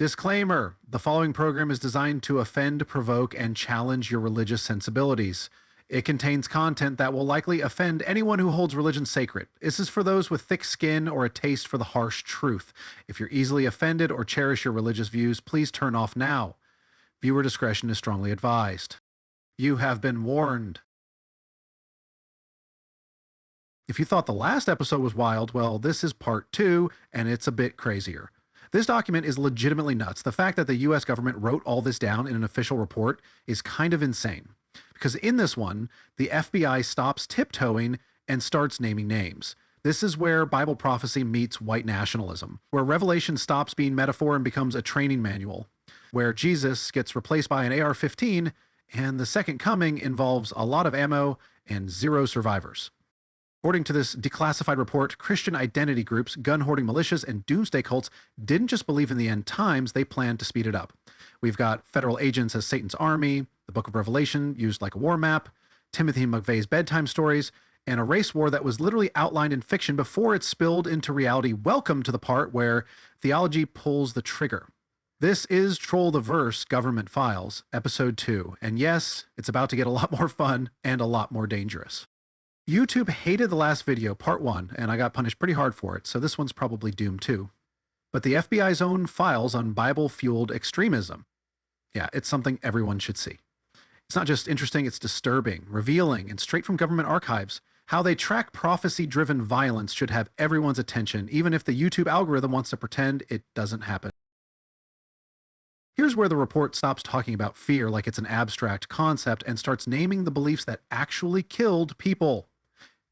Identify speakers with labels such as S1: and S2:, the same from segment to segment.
S1: Disclaimer: the following program is designed to offend, provoke, and challenge your religious sensibilities. It contains content that will likely offend anyone who holds religion sacred. This is for those with thick skin or a taste for the harsh truth. If you're easily offended or cherish your religious views, please turn off now. Viewer discretion is strongly advised. You have been warned. If you thought the last episode was wild, well, this is part 2, and it's a bit crazier. This document is legitimately nuts. The fact that the US government wrote all this down in an official report is kind of insane. Because in this one, the FBI stops tiptoeing and starts naming names. This is where Bible prophecy meets white nationalism, where Revelation stops being metaphor and becomes a training manual, where Jesus gets replaced by an AR-15, and the second coming involves a lot of ammo and 0 survivors. According to this declassified report, Christian identity groups, gun-hoarding militias, and doomsday cults didn't just believe in the end times, they planned to speed it up. We've got federal agents as Satan's army, the Book of Revelation used like a war map, Timothy McVeigh's bedtime stories, and a race war that was literally outlined in fiction before it spilled into reality. Welcome to the part where theology pulls the trigger. This is Troll the Verse Government Files, Episode 2, and yes, it's about to get a lot more fun and a lot more dangerous. YouTube hated the last video, part 1, and I got punished pretty hard for it, so this one's probably doomed too. But the FBI's own files on Bible-fueled extremism. Yeah, it's something everyone should see. It's not just interesting, it's disturbing, revealing, and straight from government archives. How they track prophecy-driven violence should have everyone's attention, even if the YouTube algorithm wants to pretend it doesn't happen. Here's where the report stops talking about fear like it's an abstract concept and starts naming the beliefs that actually killed people.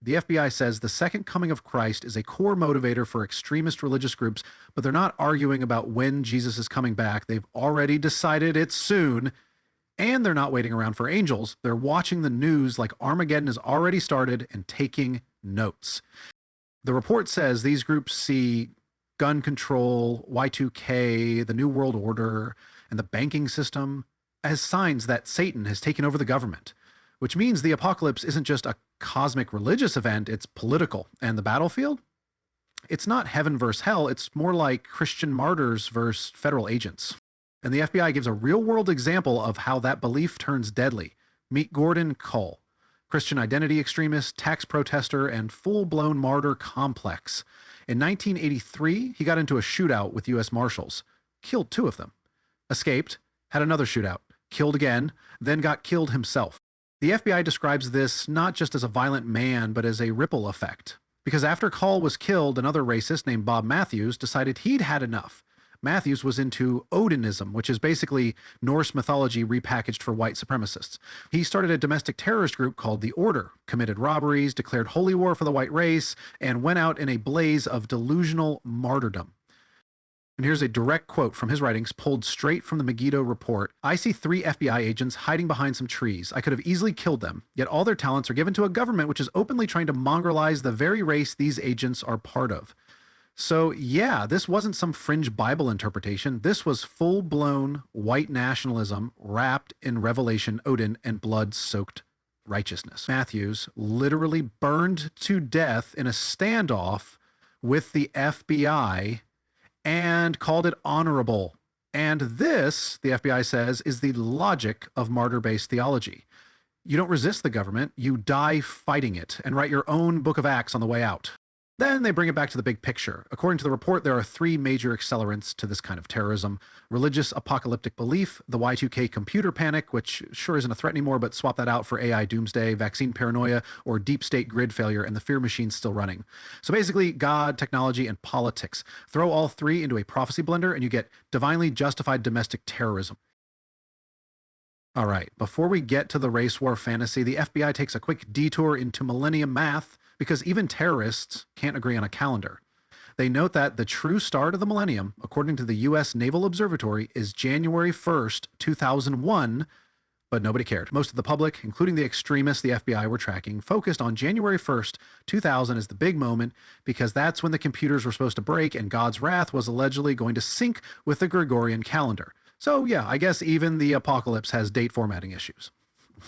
S1: The FBI says the second coming of Christ is a core motivator for extremist religious groups, but they're not arguing about when Jesus is coming back. They've already decided it's soon, and they're not waiting around for angels. They're watching the news like Armageddon has already started and taking notes. The report says these groups see gun control, Y2K, the New World Order, and the banking system as signs that Satan has taken over the government, which means the apocalypse isn't just a cosmic religious event, it's political. And the battlefield? It's not heaven versus hell, it's more like Christian martyrs versus federal agents. And the FBI gives a real-world example of how that belief turns deadly. Meet Gordon Cull, Christian identity extremist, tax protester, and full-blown martyr complex. In 1983, he got into a shootout with U.S. Marshals, killed 2 of them, escaped, had another shootout, killed again, then got killed himself. The FBI describes this not just as a violent man, but as a ripple effect. Because after Cull was killed, another racist named Bob Matthews decided he'd had enough. Matthews was into Odinism, which is basically Norse mythology repackaged for white supremacists. He started a domestic terrorist group called The Order, committed robberies, declared holy war for the white race, and went out in a blaze of delusional martyrdom. And here's a direct quote from his writings pulled straight from the Megiddo report. I see 3 FBI agents hiding behind some trees. I could have easily killed them, yet all their talents are given to a government which is openly trying to mongrelize the very race these agents are part of. So yeah, this wasn't some fringe Bible interpretation. This was full-blown white nationalism wrapped in Revelation, Odin, and blood-soaked righteousness. Matthews literally burned to death in a standoff with the FBI and called it honorable. And this, the FBI says, is the logic of martyr-based theology. You don't resist the government, you die fighting it, and write your own book of Acts on the way out. Then they bring it back to the big picture. According to the report, there are 3 major accelerants to this kind of terrorism. Religious apocalyptic belief, the Y2K computer panic, which sure isn't a threat anymore, but swap that out for AI doomsday, vaccine paranoia, or deep state grid failure, and the fear machine's still running. So basically, God, technology, and politics. Throw all 3 into a prophecy blender, and you get divinely justified domestic terrorism. All right, before we get to the race war fantasy, the FBI takes a quick detour into millennium math, because even terrorists can't agree on a calendar. They note that the true start of the millennium, according to the U.S. Naval Observatory, is January 1st, 2001, but nobody cared. Most of the public, including the extremists the FBI were tracking, focused on January 1st, 2000 as the big moment, because that's when the computers were supposed to break and God's wrath was allegedly going to sync with the Gregorian calendar. So yeah, I guess even the apocalypse has date formatting issues.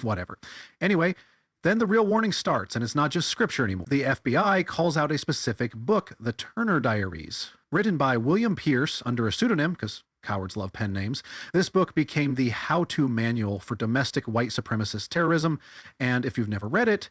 S1: Whatever. Anyway, then the real warning starts, and it's not just scripture anymore. The FBI calls out a specific book, the Turner Diaries, written by William Pierce under a pseudonym, because Cowards love pen names. This book became the how-to manual for domestic white supremacist terrorism, and if you've never read it,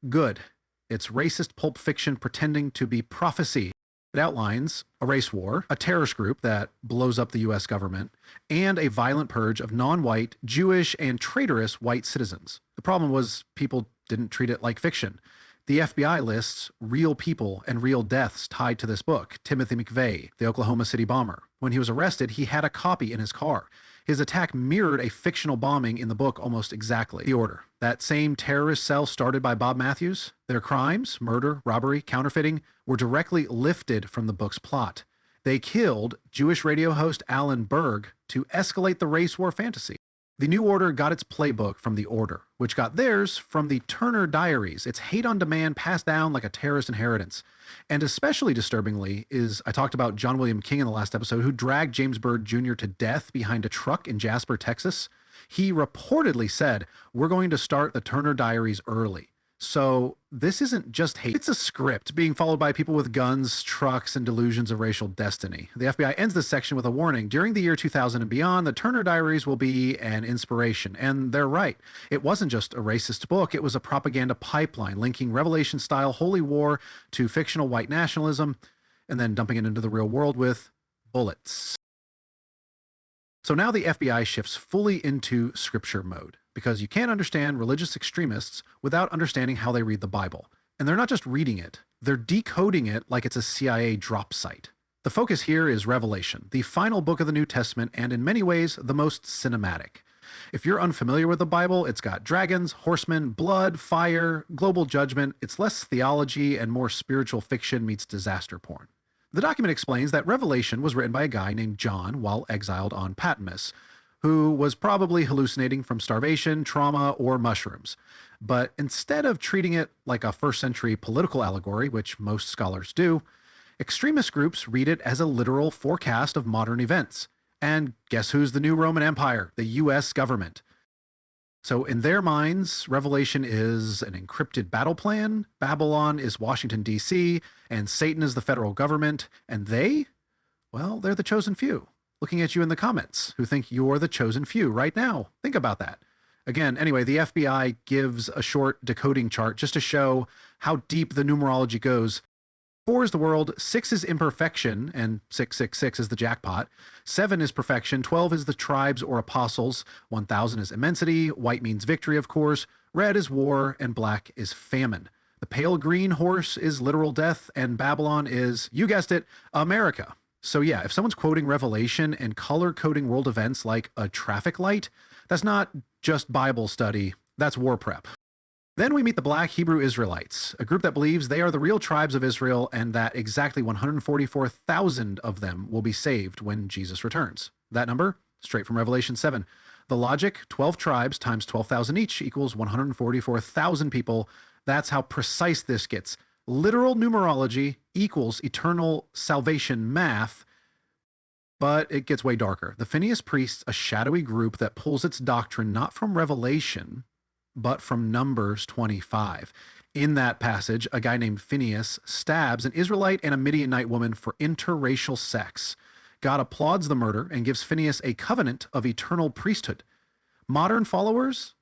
S1: good. It's racist pulp fiction pretending to be prophecy. It outlines a race war, a terrorist group that blows up the US government, and a violent purge of non-white, Jewish, and traitorous white citizens. The problem was people didn't treat it like fiction. The FBI lists real people and real deaths tied to this book. Timothy McVeigh, the Oklahoma City bomber. When he was arrested, he had a copy in his car. His attack mirrored a fictional bombing in the book almost exactly. The Order, that same terrorist cell started by Bob Matthews, their crimes, murder, robbery, counterfeiting, were directly lifted from the book's plot. They killed Jewish radio host Alan Berg to escalate the race war fantasy. The New Order got its playbook from The Order, which got theirs from the Turner Diaries. It's hate on demand passed down like a terrorist inheritance. And especially disturbingly is, I talked about John William King in the last episode, who dragged James Byrd Jr. to death behind a truck in Jasper, Texas. He reportedly said, "We're going to start the Turner Diaries early." So this isn't just hate. It's a script being followed by people with guns, trucks, and delusions of racial destiny. The FBI ends this section with a warning. During the year 2000 and beyond, the Turner Diaries will be an inspiration. And they're right. It wasn't just a racist book. It was a propaganda pipeline linking Revelation-style holy war to fictional white nationalism and then dumping it into the real world with bullets. So now the FBI shifts fully into scripture mode, because you can't understand religious extremists without understanding how they read the Bible. And they're not just reading it, they're decoding it like it's a CIA drop site. The focus here is Revelation, the final book of the New Testament, and in many ways, the most cinematic. If you're unfamiliar with the Bible, it's got dragons, horsemen, blood, fire, global judgment. It's less theology and more spiritual fiction meets disaster porn. The document explains that Revelation was written by a guy named John while exiled on Patmos, who was probably hallucinating from starvation, trauma, or mushrooms. But instead of treating it like a first-century political allegory, which most scholars do, extremist groups read it as a literal forecast of modern events. And guess who's the new Roman Empire? The US government. So in their minds, Revelation is an encrypted battle plan, Babylon is Washington, D.C., and Satan is the federal government, and they, well, they're the chosen few. Looking at you in the comments, who think you're the chosen few right now. Think about that. Again, anyway, the FBI gives a short decoding chart just to show how deep the numerology goes. 4 is the world, 6 is imperfection, and 666 is the jackpot. 7 is perfection, 12 is the tribes or apostles, 1000 is immensity, white means victory, of course, red is war, and black is famine. The pale green horse is literal death, and Babylon is, you guessed it, America. So yeah, if someone's quoting Revelation and color-coding world events like a traffic light, that's not just Bible study, that's war prep. Then we meet the Black Hebrew Israelites, a group that believes they are the real tribes of Israel and that exactly 144,000 of them will be saved when Jesus returns. That number, straight from Revelation 7. The logic, 12 tribes times 12,000 each equals 144,000 people. That's how precise this gets. Literal numerology equals eternal salvation math, but it gets way darker. The Phineas Priests, a shadowy group that pulls its doctrine not from Revelation, but from Numbers 25. In that passage, a guy named Phineas stabs an Israelite and a Midianite woman for interracial sex. God applauds the murder and gives Phineas a covenant of eternal priesthood. Modern followers,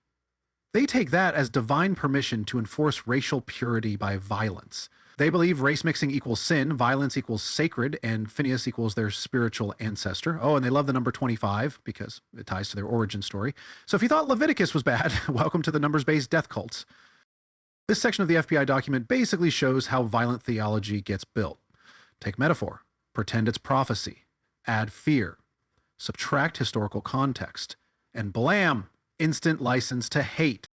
S1: they take that as divine permission to enforce racial purity by violence. They believe race mixing equals sin, violence equals sacred, and Phineas equals their spiritual ancestor. Oh, and they love the number 25 because it ties to their origin story. So if you thought Leviticus was bad, welcome to the numbers-based death cults. This section of the FBI document basically shows how violent theology gets built. Take metaphor, pretend it's prophecy, add fear, subtract historical context, and blam, instant license to hate.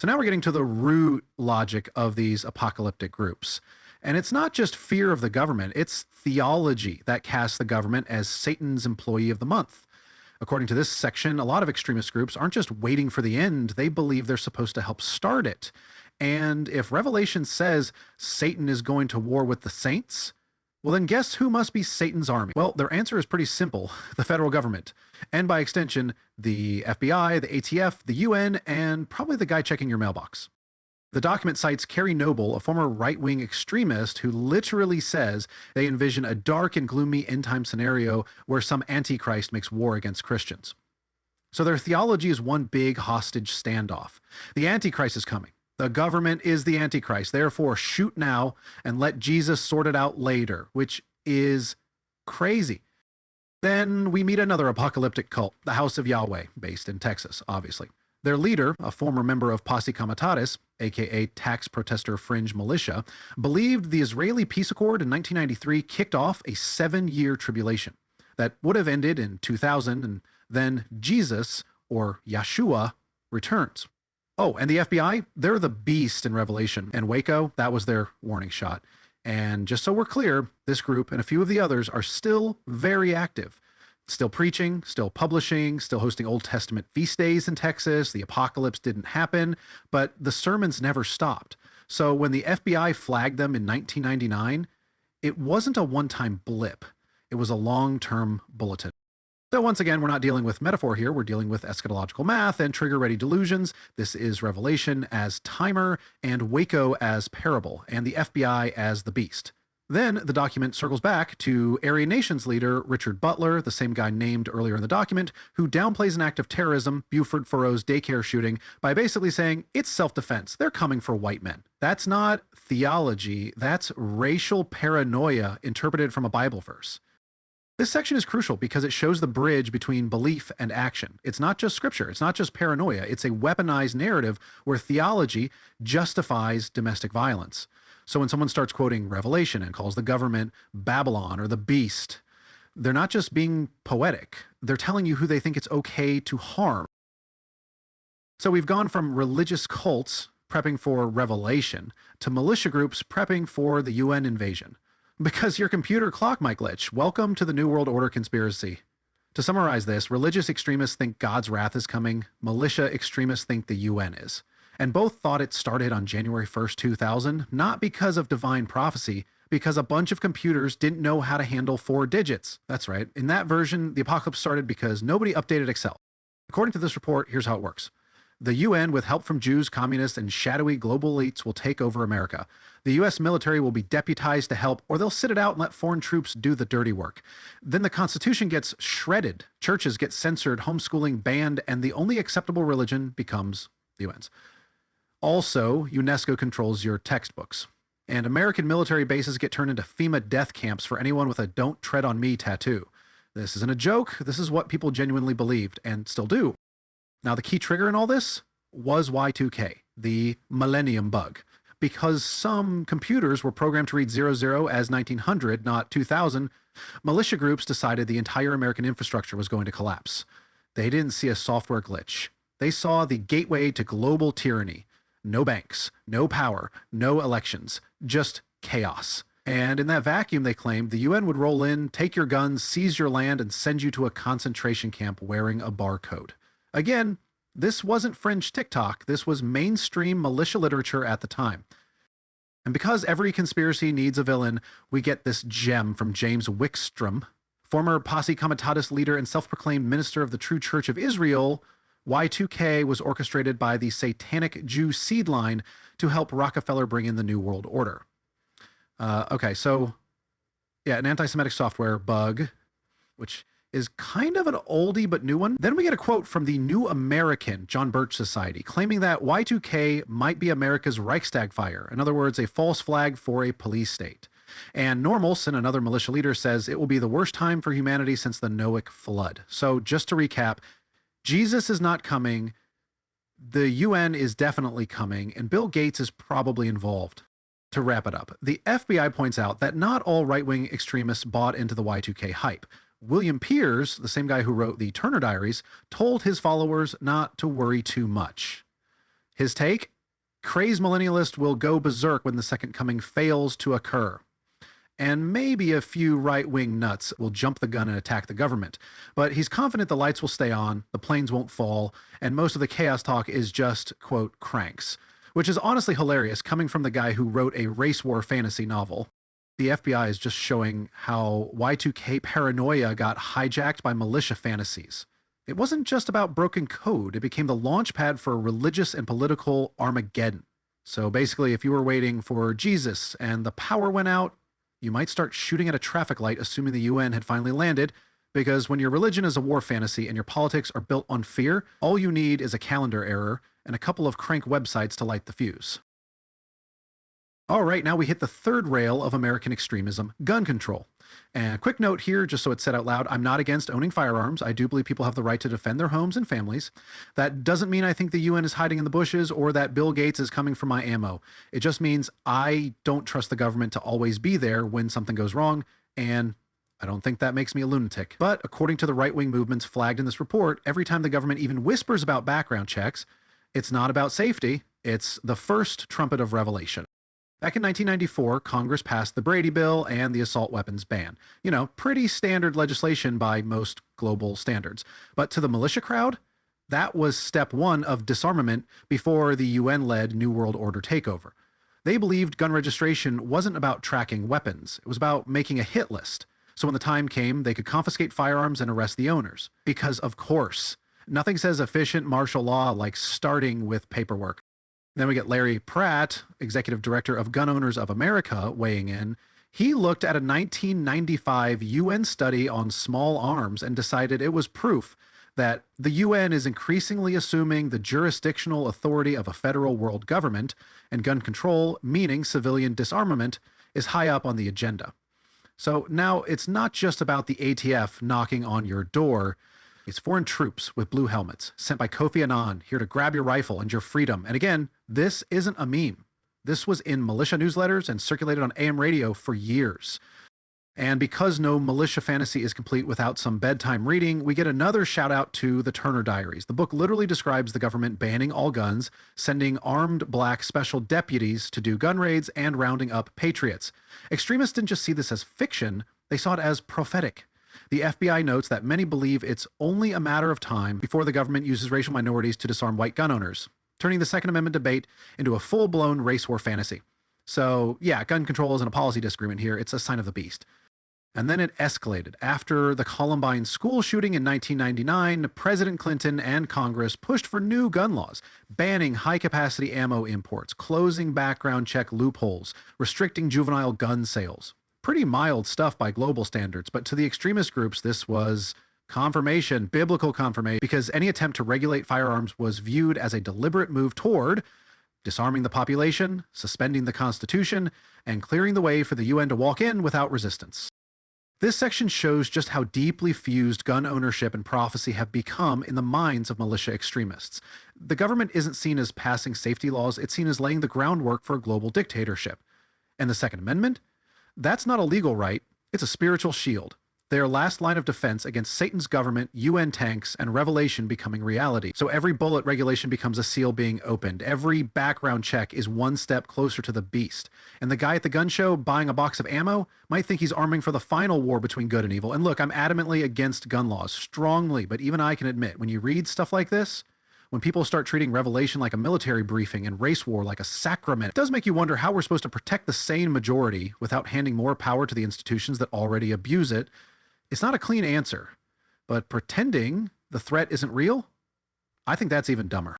S1: So now we're getting to the root logic of these apocalyptic groups. And it's not just fear of the government, it's theology that casts the government as Satan's employee of the month. According to this section, a lot of extremist groups aren't just waiting for the end, they believe they're supposed to help start it. And if Revelation says Satan is going to war with the saints, well then guess who must be Satan's army? Well, their answer is pretty simple, the federal government. And by extension, the FBI, the ATF, the UN, and probably the guy checking your mailbox. The document cites Carrie Noble, a former right-wing extremist, who literally says they envision a dark and gloomy end-time scenario where some antichrist makes war against Christians. So their theology is one big hostage standoff. The antichrist is coming. The government is the antichrist. Therefore, shoot now and let Jesus sort it out later, which is crazy. Then we meet another apocalyptic cult, the House of Yahweh, based in Texas, obviously. Their leader, a former member of Posse Comitatus, aka tax protester fringe militia, believed the Israeli peace accord in 1993 kicked off a 7-year tribulation that would have ended in 2000, and then Jesus, or Yeshua, returns. Oh, and the FBI, they're the beast in Revelation, and Waco, that was their warning shot. And just so we're clear, this group and a few of the others are still very active. Still preaching, still publishing, still hosting Old Testament feast days in Texas. The apocalypse didn't happen, but the sermons never stopped. So when the FBI flagged them in 1999, it wasn't a one-time blip. It was a long-term bulletin. So once again, we're not dealing with metaphor here. We're dealing with eschatological math and trigger-ready delusions. This is Revelation as timer and Waco as parable, and the FBI as the beast. Then the document circles back to Aryan Nations leader Richard Butler, the same guy named earlier in the document, who downplays an act of terrorism, Buford Furrow's daycare shooting, by basically saying it's self-defense. They're coming for white men. That's not theology. That's racial paranoia interpreted from a Bible verse. This section is crucial because it shows the bridge between belief and action. It's not just scripture. It's not just paranoia. It's a weaponized narrative where theology justifies domestic violence. So when someone starts quoting Revelation and calls the government Babylon or the beast, they're not just being poetic. They're telling you who they think it's okay to harm. So we've gone from religious cults prepping for Revelation to militia groups prepping for the UN invasion. Because your computer clock might glitch. Welcome to the New World Order conspiracy. To summarize this, religious extremists think God's wrath is coming. Militia extremists think the UN is. And both thought it started on January 1st, 2000, not because of divine prophecy, because a bunch of computers didn't know how to handle 4 digits. That's right. In that version, the apocalypse started because nobody updated Excel. According to this report, here's how it works. The UN, with help from Jews, communists, and shadowy global elites, will take over America. The US military will be deputized to help, or they'll sit it out and let foreign troops do the dirty work. Then the Constitution gets shredded, churches get censored, homeschooling banned, and the only acceptable religion becomes the UN's. Also, UNESCO controls your textbooks. And American military bases get turned into FEMA death camps for anyone with a "Don't Tread on Me" tattoo. This isn't a joke. This is what people genuinely believed, and still do. Now, the key trigger in all this was Y2K, the millennium bug. Because some computers were programmed to read 00 as 1900, not 2000, militia groups decided the entire American infrastructure was going to collapse. They didn't see a software glitch. They saw the gateway to global tyranny. No banks, no power, no elections, just chaos. And in that vacuum, they claimed, the UN would roll in, take your guns, seize your land, and send you to a concentration camp wearing a barcode. Again, this wasn't fringe TikTok. This was mainstream militia literature at the time. And because every conspiracy needs a villain, we get this gem from James Wickstrom, former Posse Comitatus leader and self-proclaimed minister of the True Church of Israel. Y2K was orchestrated by the satanic Jew seed line to help Rockefeller bring in the New World Order. Okay, so yeah, an anti-Semitic software bug, which is kind of an oldie but new one. Then we get a quote from the New American John Birch Society claiming that Y2K might be America's Reichstag fire. In other words, a false flag for a police state. And Normalson, another militia leader, says it will be the worst time for humanity since the Noahic flood. So just to recap, Jesus is not coming, the UN is definitely coming, and Bill Gates is probably involved. To wrap it up, the FBI points out that not all right-wing extremists bought into the Y2K hype. William Piers, the same guy who wrote the Turner Diaries, told his followers not to worry too much. His take? Crazed millennialists will go berserk when the second coming fails to occur. And maybe a few right-wing nuts will jump the gun and attack the government. But he's confident the lights will stay on, the planes won't fall, and most of the chaos talk is just, quote, cranks. Which is honestly hilarious coming from the guy who wrote a race war fantasy novel. The FBI is just showing how Y2K paranoia got hijacked by militia fantasies. It wasn't just about broken code, it became the launch pad for religious and political Armageddon. So basically, if you were waiting for Jesus and the power went out, you might start shooting at a traffic light assuming the UN had finally landed, because when your religion is a war fantasy and your politics are built on fear, all you need is a calendar error and a couple of crank websites to light the fuse. All right, now we hit the third rail of American extremism, gun control. And a quick note here, just so it's said out loud, I'm not against owning firearms. I do believe people have the right to defend their homes and families. That doesn't mean I think the UN is hiding in the bushes or that Bill Gates is coming for my ammo. It just means I don't trust the government to always be there when something goes wrong, and I don't think that makes me a lunatic. But according to the right-wing movements flagged in this report, every time the government even whispers about background checks, it's not about safety, it's the first trumpet of revelation. Back in 1994, Congress passed the Brady Bill and the assault weapons ban. You know, pretty standard legislation by most global standards. But to the militia crowd, that was step one of disarmament before the UN-led New World Order takeover. They believed gun registration wasn't about tracking weapons. It was about making a hit list. So when the time came, they could confiscate firearms and arrest the owners. Because, of course, nothing says efficient martial law like starting with paperwork. Then we get Larry Pratt, executive director of Gun Owners of America, weighing in. He looked at a 1995 UN study on small arms and decided it was proof that the UN is increasingly assuming the jurisdictional authority of a federal world government, and gun control, meaning civilian disarmament, is high up on the agenda. So now it's not just about the ATF knocking on your door. It's foreign troops with blue helmets sent by Kofi Annan here to grab your rifle and your freedom. And again, this isn't a meme. This was in militia newsletters and circulated on AM radio for years. And because no militia fantasy is complete without some bedtime reading, we get another shout out to the Turner Diaries. The book literally describes the government banning all guns, sending armed black special deputies to do gun raids, and rounding up patriots. Extremists didn't just see this as fiction, they saw it as prophetic. The FBI notes that many believe it's only a matter of time before the government uses racial minorities to disarm white gun owners, turning the Second Amendment debate into a full-blown race war fantasy. So yeah, gun control isn't a policy disagreement here, it's a sign of the beast. And then it escalated. After the Columbine school shooting in 1999, President Clinton and Congress pushed for new gun laws, banning high-capacity ammo imports, closing background check loopholes, restricting juvenile gun sales. Pretty mild stuff by global standards, but to the extremist groups, this was confirmation, biblical confirmation, because any attempt to regulate firearms was viewed as a deliberate move toward disarming the population, suspending the Constitution, and clearing the way for the UN to walk in without resistance. This section shows just how deeply fused gun ownership and prophecy have become in the minds of militia extremists. The government isn't seen as passing safety laws, it's seen as laying the groundwork for a global dictatorship. And the Second Amendment? That's not a legal right, it's a spiritual shield. Their last line of defense against Satan's government, UN tanks, and revelation becoming reality. So every bullet regulation becomes a seal being opened. Every background check is one step closer to the beast. And the guy at the gun show buying a box of ammo might think he's arming for the final war between good and evil. And look, I'm adamantly against gun laws, strongly, but even I can admit, when you read stuff like this, when people start treating revelation like a military briefing and race war like a sacrament, it does make you wonder how we're supposed to protect the sane majority without handing more power to the institutions that already abuse it. It's not a clean answer, but pretending the threat isn't real, I think that's even dumber.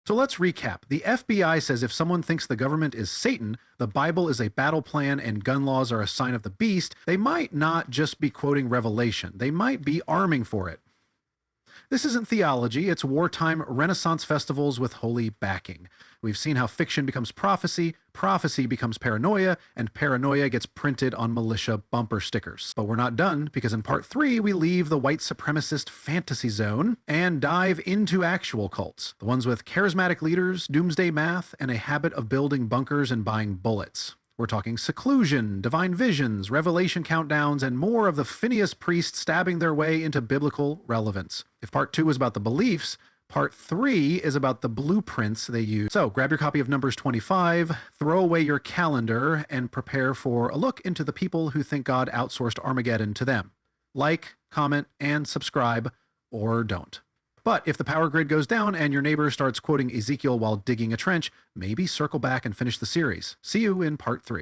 S1: So let's recap. The FBI says if someone thinks the government is Satan, the Bible is a battle plan, and gun laws are a sign of the beast, they might not just be quoting Revelation, they might be arming for it. This isn't theology, it's wartime Renaissance festivals with holy backing. We've seen how fiction becomes prophecy, prophecy becomes paranoia, and paranoia gets printed on militia bumper stickers. But we're not done, because in part 3 we leave the white supremacist fantasy zone and dive into actual cults. The ones with charismatic leaders, doomsday math, and a habit of building bunkers and buying bullets. We're talking seclusion, divine visions, revelation countdowns, and more of the Phineas Priests stabbing their way into biblical relevance. If part 2 is about the beliefs, part 3 is about the blueprints they use. So grab your copy of Numbers 25, throw away your calendar, and prepare for a look into the people who think God outsourced Armageddon to them. Like, comment, and subscribe, or don't. But if the power grid goes down and your neighbor starts quoting Ezekiel while digging a trench, maybe circle back and finish the series. See you in part 3.